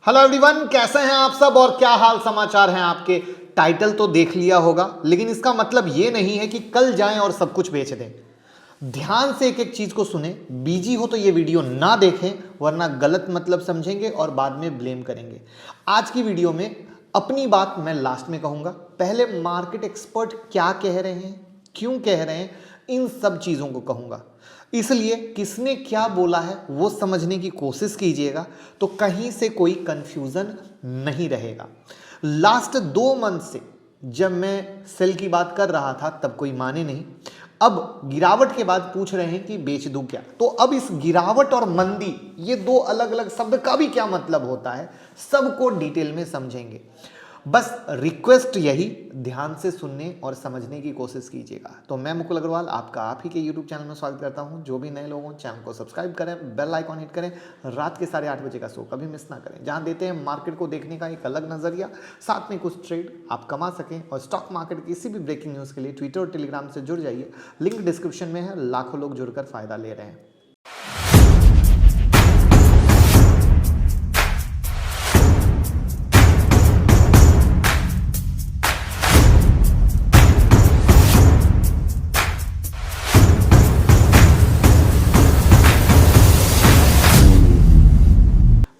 Hello everyone, कैसे हैं आप सब और क्या हाल समाचार हैं आपके। टाइटल तो देख लिया होगा, लेकिन इसका मतलब ये नहीं है कि कल जाएं और सब कुछ बेच दें। ध्यान से एक एक चीज को सुने। बिजी हो तो ये वीडियो ना देखें, वरना गलत मतलब समझेंगे और बाद में ब्लेम करेंगे। आज की वीडियो में अपनी बात मैं लास्ट में कहूंगा। पहले मार्केट एक्सपर्ट क्या कह रहे हैं, क्यों कह रहे हैं, इन सब चीजों को कहूंगा। इसलिए किसने क्या बोला है वो समझने की कोशिश कीजिएगा, तो कहीं से कोई कंफ्यूजन नहीं रहेगा। लास्ट 2 मंथ से जब मैं सेल की बात कर रहा था तब कोई माने नहीं। अब गिरावट के बाद पूछ रहे हैं कि बेच दूं क्या। तो अब इस गिरावट और मंदी, ये दो अलग अलग शब्द का भी क्या मतलब होता है, सबको डिटेल में समझेंगे। बस रिक्वेस्ट यही, ध्यान से सुनने और समझने की कोशिश कीजिएगा। तो मैं मुकुल अग्रवाल आपका आप ही के YouTube चैनल में स्वागत करता हूं। जो भी नए लोग हों चैनल को सब्सक्राइब करें, बेल आइकॉन हिट करें, रात के 8:30 बजे का शो कभी मिस ना करें, जहां देते हैं मार्केट को देखने का एक अलग नजरिया, साथ में कुछ ट्रेड आप कमा सकें। और स्टॉक मार्केट की किसी भी ब्रेकिंग न्यूज़ के लिए ट्विटर और टेलीग्राम से जुड़ जाइए, लिंक डिस्क्रिप्शन में है। लाखों लोग जुड़कर फायदा ले रहे हैं।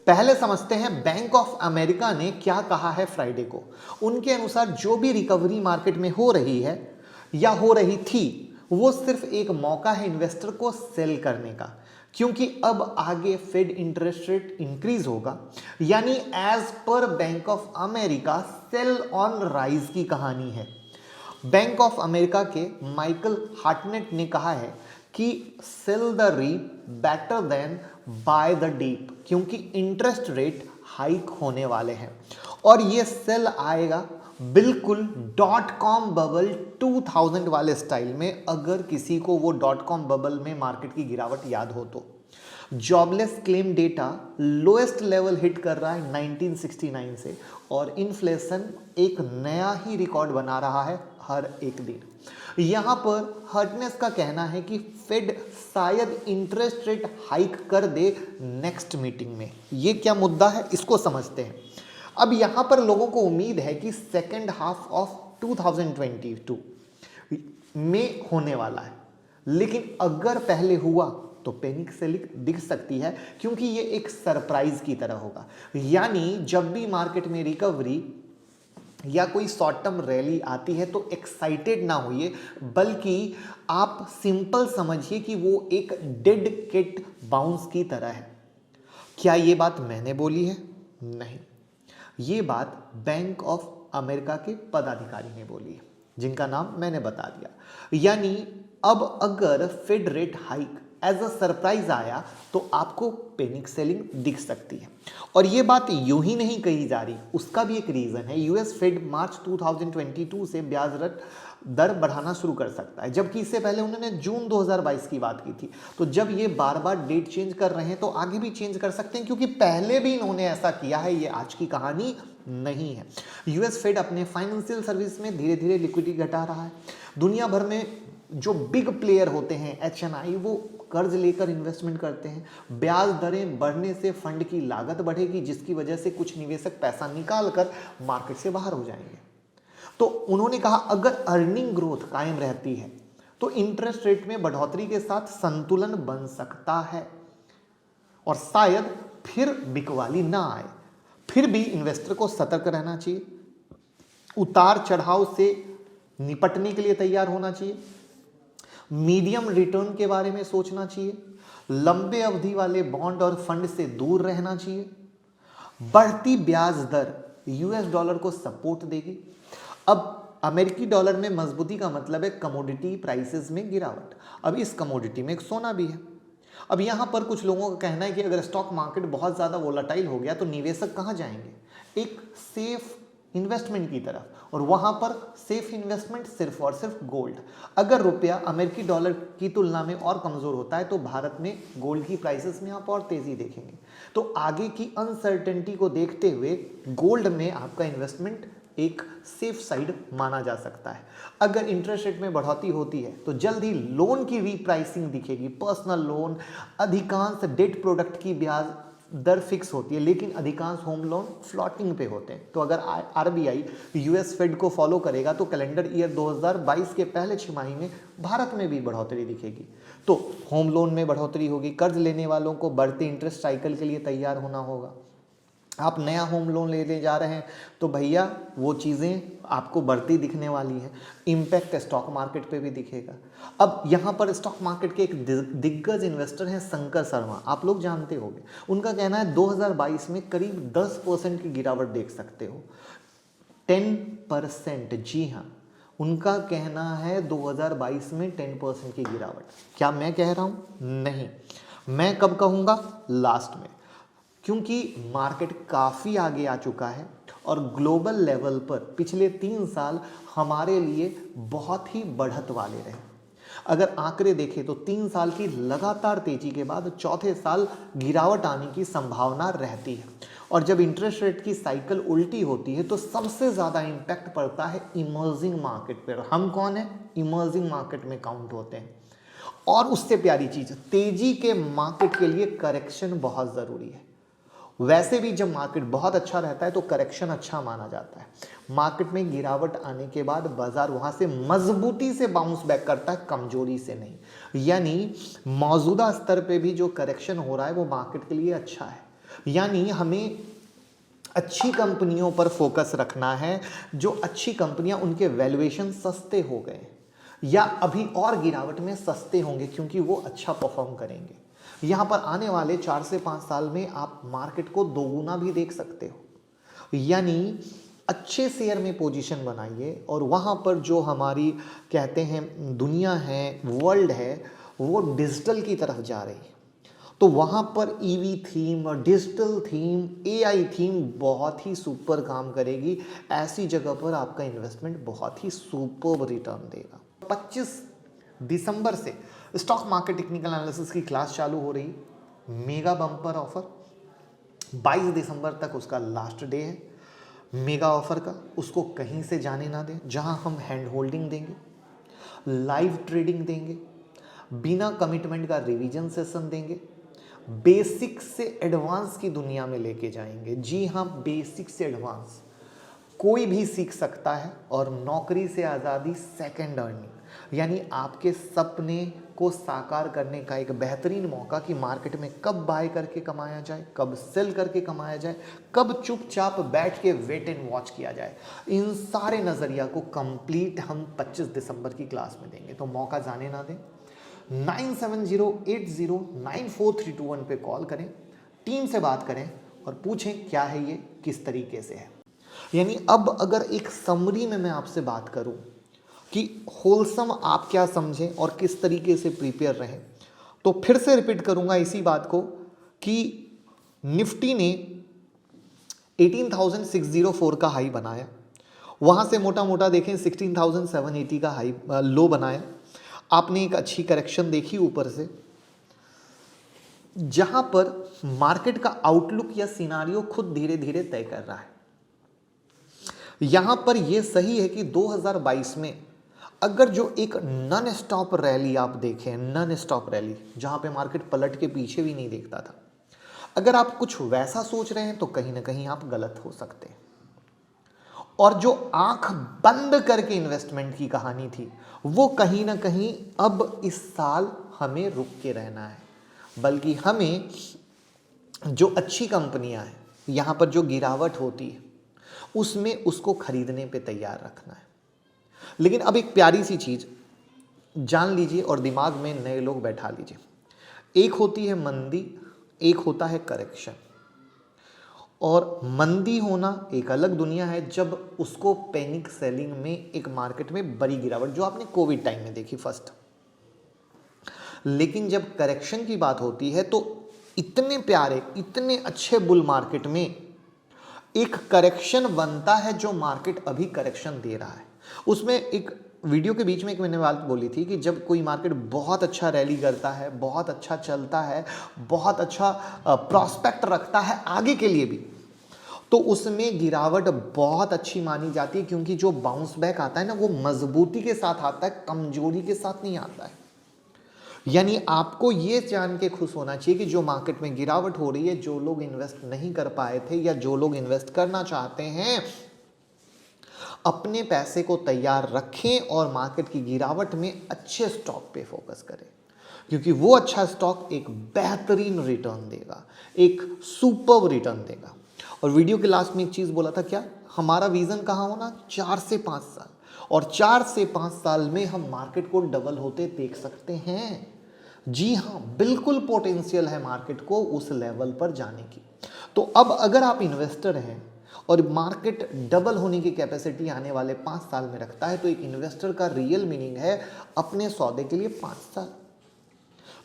पहले समझते हैं बैंक ऑफ अमेरिका ने क्या कहा है फ्राइडे को। उनके अनुसार जो भी रिकवरी मार्केट में हो रही है या हो रही थी, वो सिर्फ एक मौका है इन्वेस्टर को सेल करने का, क्योंकि अब आगे फेड इंटरेस्ट रेट इंक्रीज होगा। यानी as per Bank of America sell on rise की कहानी है। बैंक ऑफ अमेरिका के माइकल हार्टनेट ने कहा है कि sell the rip better than buy the dip, क्योंकि इंटरेस्ट रेट हाइक होने वाले हैं और ये सेल आएगा बिल्कुल .com बबल 2000 वाले स्टाइल में। अगर किसी को वो .com बबल में मार्केट की गिरावट याद हो तो jobless claim data lowest level hit कर रहा है 1969 से, और इन्फ्लेशन एक नया ही रिकॉर्ड बना रहा है हर एक दिन। यहां पर हर्टनेस का कहना है कि फेड शायद इंटरेस्ट रेट हाइक कर दे नेक्स्ट मीटिंग में। ये क्या मुद्दा है, इसको समझते हैं। अब यहां पर लोगों को उम्मीद है कि सेकेंड हाफ ऑफ 2022 में होने वाला है, लेकिन अगर पहले हुआ तो पैनिक सेलिंग दिख सकती है, क्योंकि ये एक सरप्राइज की तरह होगा। यानी जब भी मार्केट में रिकवरी या कोई शॉर्ट टर्म रैली आती है तो एक्साइटेड ना होइए, बल्कि आप सिंपल समझिए कि वो एक डेड कैट बाउंस की तरह है। क्या ये बात मैंने बोली है? नहीं, ये बात बैंक ऑफ अमेरिका के पदाधिकारी ने बोली है, जिनका नाम मैंने बता दिया। यानी अब अगर Fed rate hike as a surprise आया तो आपको पैनिक सेलिंग दिख सकती है। और ये बात यूं ही नहीं कही जा रही, उसका भी एक रीजन है। यूएस फेड मार्च 2022 से ब्याज दर बढ़ाना शुरू कर सकता है, जबकि इससे पहले उन्होंने जून 2022 की बात की थी। तो जब ये बार बार डेट चेंज कर रहे हैं तो आगे भी चेंज कर सकते हैं, क्योंकि पहले भी इन्होंने ऐसा किया है। ये आज की कहानी नहीं है। यूएस फेड अपने फाइनेंशियल सर्विस में धीरे धीरे लिक्विडिटी घटा रहा है। दुनिया भर में जो बिग प्लेयर होते हैं एचएनआई, वो कर्ज लेकर इन्वेस्टमेंट करते हैं। ब्याज दरें बढ़ने से फंड की लागत बढ़ेगी, जिसकी वजह से कुछ निवेशक पैसा निकाल कर मार्केट से बाहर हो जाएंगे। तो उन्होंने कहा अगर अर्निंग ग्रोथ कायम रहती है तो इंटरेस्ट रेट में बढ़ोतरी के साथ संतुलन बन सकता है और शायद फिर बिकवाली ना आए। फिर भी इन्वेस्टर को सतर्क रहना चाहिए, उतार चढ़ाव से निपटने के लिए तैयार होना चाहिए, मीडियम रिटर्न के बारे में सोचना चाहिए, लंबे अवधि वाले बॉन्ड और फंड से दूर रहना चाहिए। बढ़ती ब्याज दर यूएस डॉलर को सपोर्ट देगी। अब अमेरिकी डॉलर में मजबूती का मतलब है कमोडिटी प्राइसेस में गिरावट। अब इस कमोडिटी में एक सोना भी है। अब यहां पर कुछ लोगों का कहना है कि अगर स्टॉक मार्केट बहुत ज्यादा वोलाटाइल हो गया तो निवेशक कहां जाएंगे? एक सेफ इन्वेस्टमेंट की तरफ, और वहां पर सेफ इन्वेस्टमेंट सिर्फ और सिर्फ गोल्ड। अगर रुपया अमेरिकी डॉलर की तुलना में और कमजोर होता है तो भारत में गोल्ड की प्राइसेस में आप और तेजी देखेंगे। तो आगे की अनसर्टेनिटी को देखते हुए गोल्ड में आपका इन्वेस्टमेंट एक सेफ साइड माना जा सकता है। अगर इंटरेस्ट रेट में बढ़ोतरी होती है तो जल्द ही लोन की रीप्राइसिंग दिखेगी। पर्सनल लोन, अधिकांश डेट प्रोडक्ट की ब्याज दर फिक्स होती है, लेकिन अधिकांश होम लोन फ्लोटिंग पे होते हैं। तो अगर आरबीआई यूएस फेड को फॉलो करेगा तो कैलेंडर ईयर 2022 के पहले छमाही में भारत में भी बढ़ोतरी दिखेगी। तो होम लोन में बढ़ोतरी होगी, कर्ज लेने वालों को बढ़ते इंटरेस्ट साइकिल के लिए तैयार होना होगा। आप नया होम लोन लेने जा रहे हैं तो भैया वो चीज़ें आपको बढ़ती दिखने वाली हैं। इम्पैक्ट स्टॉक मार्केट पे भी दिखेगा। अब यहाँ पर स्टॉक मार्केट के एक दिग्गज इन्वेस्टर हैं शंकर शर्मा, आप लोग जानते होंगे। उनका कहना है 2022 में करीब 10% की गिरावट देख सकते हो। 10%, जी हाँ, उनका कहना है 2022 में 10% की गिरावट। क्या मैं कह रहा हूँ? नहीं, मैं कब कहूँगा? लास्ट में, क्योंकि मार्केट काफ़ी आगे आ चुका है और ग्लोबल लेवल पर पिछले 3 साल हमारे लिए बहुत ही बढ़त वाले रहे। अगर आंकड़े देखें तो 3 साल की लगातार तेजी के बाद चौथे साल गिरावट आने की संभावना रहती है। और जब इंटरेस्ट रेट की साइकिल उल्टी होती है तो सबसे ज़्यादा इम्पैक्ट पड़ता है इमर्जिंग मार्केट पर। हम कौन है? इमर्जिंग मार्केट में काउंट होते हैं। और उससे प्यारी चीज़, तेजी के मार्केट के लिए करेक्शन बहुत ज़रूरी है। वैसे भी जब मार्केट बहुत अच्छा रहता है तो करेक्शन अच्छा माना जाता है। मार्केट में गिरावट आने के बाद बाजार वहां से मजबूती से बाउंस बैक करता है, कमजोरी से नहीं। यानी मौजूदा स्तर पे भी जो करेक्शन हो रहा है वो मार्केट के लिए अच्छा है। यानी हमें अच्छी कंपनियों पर फोकस रखना है। जो अच्छी कंपनियां, उनके वैल्यूएशन सस्ते हो गए या अभी और गिरावट में सस्ते होंगे क्योंकि वो अच्छा परफॉर्म करेंगे। यहाँ पर आने वाले 4 से 5 साल में आप मार्केट को दोगुना भी देख सकते हो। यानी अच्छे शेयर में पोजीशन बनाइए और वहाँ पर जो हमारी कहते हैं दुनिया है, वर्ल्ड है, वो डिजिटल की तरफ जा रही है। तो वहाँ पर ईवी थीम और डिजिटल थीम, एआई थीम बहुत ही सुपर काम करेगी। ऐसी जगह पर आपका इन्वेस्टमेंट बहुत ही सुपर रिटर्न देगा। 25 दिसंबर से स्टॉक मार्केट टेक्निकल एनालिसिस की क्लास चालू हो रही, मेगा बम्पर ऑफर। 22 दिसंबर तक उसका लास्ट डे है मेगा ऑफर का। उसको कहीं से जाने ना दें। जहां हम हैंड होल्डिंग देंगे, लाइव ट्रेडिंग देंगे, बिना कमिटमेंट का रिवीजन सेशन देंगे, बेसिक से एडवांस की दुनिया में लेके जाएंगे। जी हाँ, बेसिक से एडवांस कोई भी सीख सकता है। और नौकरी से आज़ादी, सेकंड अर्निंग, यानी आपके सपने को साकार करने का एक बेहतरीन मौका कि मार्केट में कब बाय करके कमाया जाए, कब सेल करके कमाया जाए, कब चुपचाप बैठ के वेट एंड वॉच किया जाए। इन सारे नज़रिया को कंप्लीट हम 25 दिसंबर की क्लास में देंगे। तो मौका जाने ना दें। 9708094321 पे कॉल करें, टीम से बात करें और पूछें क्या है ये, किस तरीके से है। यानी अब अगर एक समरी में मैं आपसे बात करूं कि होलसम आप क्या समझें और किस तरीके से प्रिपेयर रहें, तो फिर से रिपीट करूंगा इसी बात को कि निफ्टी ने 18,604 का हाई बनाया, वहां से मोटा मोटा देखें 16,780 का हाई लो बनाया। आपने एक अच्छी करेक्शन देखी ऊपर से, जहां पर मार्केट का आउटलुक या सिनारियो खुद धीरे धीरे तय कर रहा है। यहां पर यह सही है कि 2022 में अगर जो एक नॉन स्टॉप रैली आप देखें, नॉन स्टॉप रैली जहां पे मार्केट पलट के पीछे भी नहीं देखता था, अगर आप कुछ वैसा सोच रहे हैं तो कहीं ना कहीं आप गलत हो सकते हैं। और जो आंख बंद करके इन्वेस्टमेंट की कहानी थी वो कहीं ना कहीं अब इस साल हमें रुक के रहना है। बल्कि हमें जो अच्छी कंपनियां हैं, यहां पर जो गिरावट होती है उसमें उसको खरीदने पे तैयार रखना है। लेकिन अब एक प्यारी सी चीज जान लीजिए और दिमाग में नए लोग बैठा लीजिए। एक होती है मंदी, एक होता है करेक्शन। और मंदी होना एक अलग दुनिया है, जब उसको पैनिक सेलिंग में एक मार्केट में बड़ी गिरावट जो आपने कोविड टाइम में देखी फर्स्ट। लेकिन जब करेक्शन की बात होती है तो इतने प्यारे, इतने अच्छे बुल मार्केट में एक करेक्शन बनता है जो मार्केट अभी करेक्शन दे रहा है। उसमें एक वीडियो के बीच में एक मैंने बात बोली थी कि जब कोई मार्केट बहुत अच्छा रैली करता है, बहुत अच्छा चलता है, बहुत अच्छा प्रॉस्पेक्ट रखता है आगे के लिए भी, तो उसमें गिरावट बहुत अच्छी मानी जाती है। क्योंकि जो बाउंस बैक आता है ना वो मजबूती के साथ आता है, कमजोरी के साथ नहीं आता है। यानी आपको ये जान के खुश होना चाहिए कि जो मार्केट में गिरावट हो रही है, जो लोग इन्वेस्ट नहीं कर पाए थे या जो लोग इन्वेस्ट करना चाहते हैं, अपने पैसे को तैयार रखें और मार्केट की गिरावट में अच्छे स्टॉक पे फोकस करें, क्योंकि वो अच्छा स्टॉक एक बेहतरीन रिटर्न देगा, एक सुपर्ब रिटर्न देगा। और वीडियो के लास्ट में एक चीज़ बोला था, क्या हमारा विजन कहाँ होना, 4 से 5 साल, और 4 से 5 साल में हम मार्केट को डबल होते देख सकते हैं। जी हाँ, बिल्कुल पोटेंशियल है मार्केट को उस लेवल पर जाने की। तो अब अगर आप इन्वेस्टर हैं और मार्केट डबल होने की कैपेसिटी आने वाले 5 साल में रखता है, तो एक इन्वेस्टर का रियल मीनिंग है अपने सौदे के लिए 5 साल।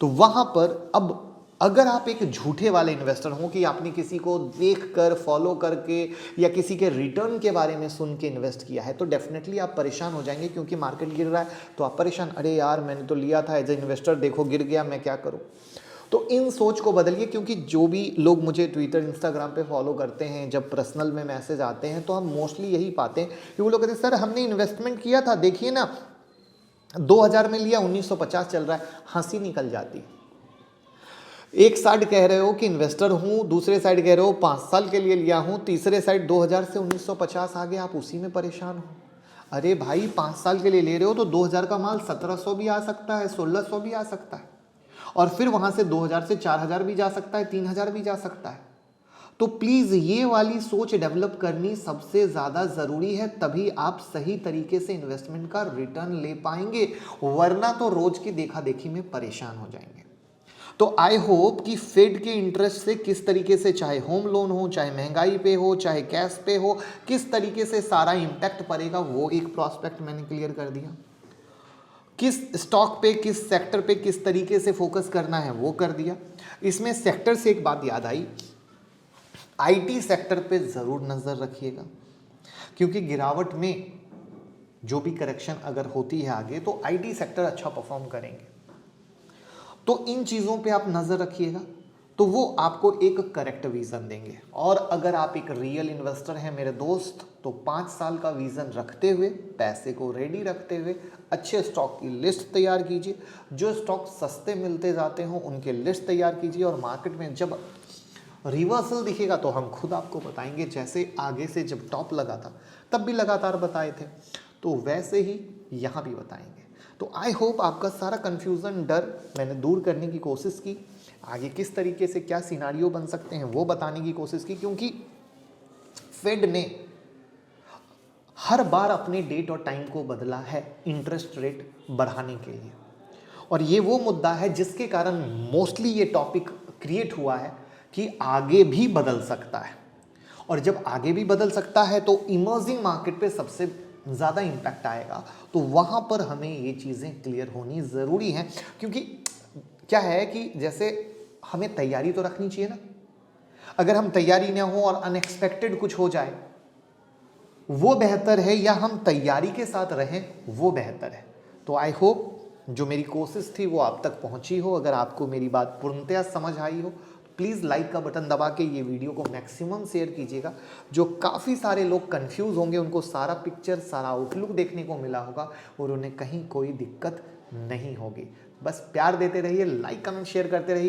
तो वहां पर अब अगर आप एक झूठे वाले इन्वेस्टर हो कि आपने किसी को देखकर फॉलो करके या किसी के रिटर्न के बारे में सुन के इन्वेस्ट किया है, तो डेफिनेटली आप परेशान हो जाएंगे, क्योंकि मार्केट गिर रहा है तो आप परेशान, अरे यार मैंने तो लिया था एज ए इन्वेस्टर, देखो गिर गया, मैं क्या करूं। तो इन सोच को बदलिए, क्योंकि जो भी लोग मुझे ट्विटर इंस्टाग्राम पे फॉलो करते हैं, जब पर्सनल में मैसेज आते हैं तो हम मोस्टली यही पाते हैं कि वो लोग कहते हैं सर हमने इन्वेस्टमेंट किया था, देखिए ना 2000 में लिया, 1950 चल रहा है। हंसी निकल जाती। एक साइड कह रहे हो कि इन्वेस्टर हूं, दूसरे साइड कह रहे हो 5 साल के लिए लिया हूं, तीसरे साइड 2000 से 1950 आ गए, आप उसी में परेशान हो। अरे भाई 5 साल के लिए ले रहे हो तो 2000 का माल 1700 भी आ सकता है, 1600 भी आ सकता है, और फिर वहां से 2000 से 4000 भी जा सकता है, 3000 भी जा सकता है। तो प्लीज ये वाली सोच डेवलप करनी सबसे ज्यादा जरूरी है, तभी आप सही तरीके से इन्वेस्टमेंट का रिटर्न ले पाएंगे, वरना तो रोज की देखा देखी में परेशान हो जाएंगे। तो आई होप कि फेड के इंटरेस्ट से किस तरीके से, चाहे होम लोन हो, चाहे महंगाई पे हो, चाहे कैश पे हो, किस तरीके से सारा इंपैक्ट पड़ेगा, वो एक प्रोस्पेक्ट मैंने क्लियर कर दिया। किस स्टॉक पे, किस सेक्टर पे किस तरीके से फोकस करना है वो कर दिया। इसमें सेक्टर से एक बात याद आई, आईटी सेक्टर पे जरूर नजर रखिएगा, क्योंकि गिरावट में जो भी करेक्शन अगर होती है आगे, तो आईटी सेक्टर अच्छा परफॉर्म करेंगे। तो इन चीजों पे आप नजर रखिएगा, तो वो आपको एक करेक्ट विजन देंगे। और अगर आप एक रियल इन्वेस्टर हैं मेरे दोस्त, तो 5 साल का विजन रखते हुए, पैसे को रेडी रखते हुए, अच्छे स्टॉक की लिस्ट तैयार कीजिए। जो स्टॉक सस्ते मिलते जाते हो उनके लिस्ट तैयार कीजिए, और मार्केट में जब रिवर्सल दिखेगा तो हम खुद आपको बताएंगे। जैसे आगे से जब टॉप लगा था तब भी लगातार बताए थे, तो वैसे ही यहाँ भी बताएंगे। तो आई होप आपका सारा कंफ्यूजन, डर मैंने दूर करने की कोशिश की। आगे किस तरीके से क्या सिनारियो बन सकते हैं वो बताने की कोशिश की, क्योंकि फेड ने हर बार अपने डेट और टाइम को बदला है इंटरेस्ट रेट बढ़ाने के लिए, और ये वो मुद्दा है जिसके कारण मोस्टली ये टॉपिक क्रिएट हुआ है कि आगे भी बदल सकता है। और जब आगे भी बदल सकता है तो इमर्जिंग मार्केट पे सबसे ज़्यादा इम्पैक्ट आएगा, तो वहाँ पर हमें ये चीज़ें क्लियर होनी ज़रूरी हैं। क्योंकि क्या है कि जैसे हमें तैयारी तो रखनी चाहिए ना, अगर हम तैयारी ना हो और अनएक्सपेक्टेड कुछ हो जाए वो बेहतर है, या हम तैयारी के साथ रहें वो बेहतर है। तो आई होप जो मेरी कोशिश थी वो आप तक पहुंची हो। अगर आपको मेरी बात पूर्णतया समझ आई हो, प्लीज़ लाइक का बटन दबा के ये वीडियो को मैक्सिमम शेयर कीजिएगा। जो काफ़ी सारे लोग कंफ्यूज होंगे उनको सारा पिक्चर, सारा आउटलुक देखने को मिला होगा, और उन्हें कहीं कोई दिक्कत नहीं होगी। बस प्यार देते रहिए, लाइक कमेंट शेयर करते रहिए।